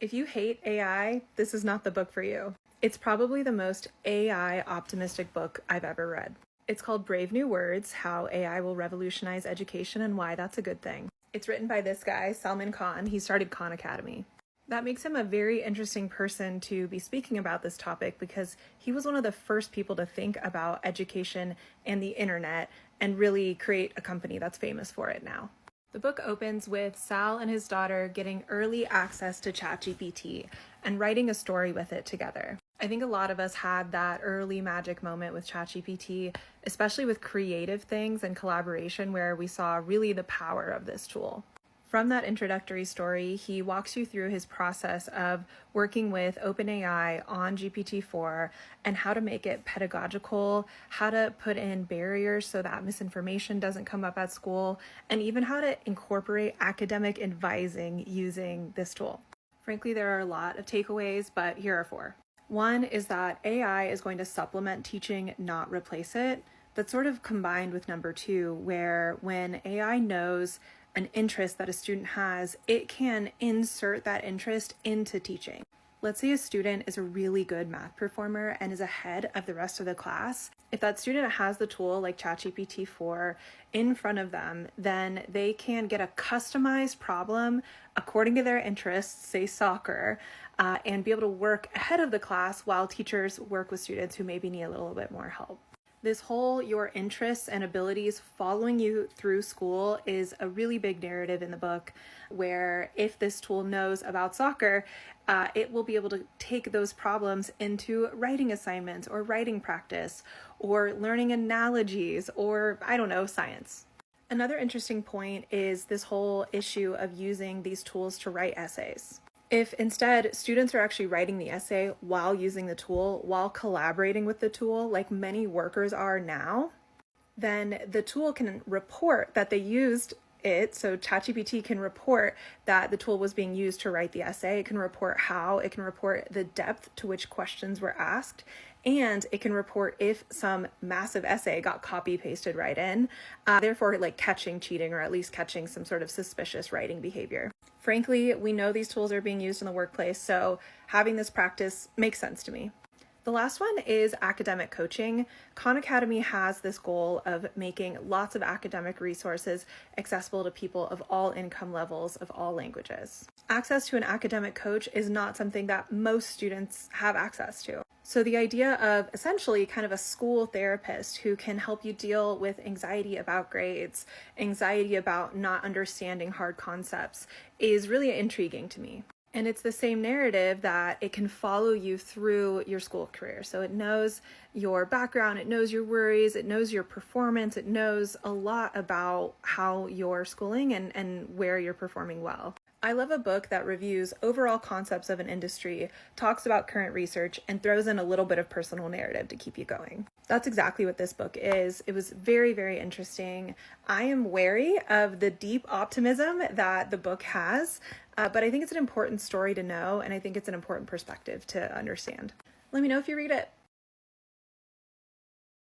If you hate AI, this is not the book for you. It's probably the most AI optimistic book I've ever read. It's called Brave New Words: How AI Will Revolutionize Education and Why That's a Good Thing. It's written by this guy, Salman Khan. He started Khan Academy. That makes him a very interesting person to be speaking about this topic because he was one of the first people to think about education and the internet and really create a company that's famous for it now. The book opens with Sal and his daughter getting early access to ChatGPT and writing a story with it together. I think a lot of us had that early magic moment with ChatGPT, especially with creative things and collaboration, where we saw really the power of this tool. From that introductory story, he walks you through his process of working with OpenAI on GPT-4 and how to make it pedagogical, how to put in barriers so that misinformation doesn't come up at school, and even how to incorporate academic advising using this tool. Frankly, there are a lot of takeaways, but here are 4. One is that AI is going to supplement teaching, not replace it. That's sort of combined with number 2, where when AI knows an interest that a student has, it can insert that interest into teaching. Let's say a student is a really good math performer and is ahead of the rest of the class. If that student has the tool like ChatGPT-4 in front of them, then they can get a customized problem according to their interests, say soccer, and be able to work ahead of the class while teachers work with students who maybe need a little bit more help. This whole your interests and abilities following you through school is a really big narrative in the book, where if this tool knows about soccer, it will be able to take those problems into writing assignments or writing practice or learning analogies or, I don't know, science. Another interesting point is this whole issue of using these tools to write essays. If instead students are actually writing the essay while using the tool, while collaborating with the tool, like many workers are now, then the tool can report that they used it. So ChatGPT can report that the tool was being used to write the essay. It can report how, it can report the depth to which questions were asked, and it can report if some massive essay got copy pasted right in, therefore like catching cheating or at least catching some sort of suspicious writing behavior. Frankly, we know these tools are being used in the workplace, so having this practice makes sense to me. The last one is academic coaching. Khan Academy has this goal of making lots of academic resources accessible to people of all income levels, of all languages. Access to an academic coach is not something that most students have access to. So the idea of essentially kind of a school therapist who can help you deal with anxiety about grades, anxiety about not understanding hard concepts, is really intriguing to me. And it's the same narrative that it can follow you through your school career. So it knows your background, it knows your worries, it knows your performance, it knows a lot about how you're schooling and where you're performing well. I love a book that reviews overall concepts of an industry, talks about current research, and throws in a little bit of personal narrative to keep you going. That's exactly what this book is. It was very, very interesting. I am wary of the deep optimism that the book has, but I think it's an important story to know, and I think it's an important perspective to understand. Let me know if you read it.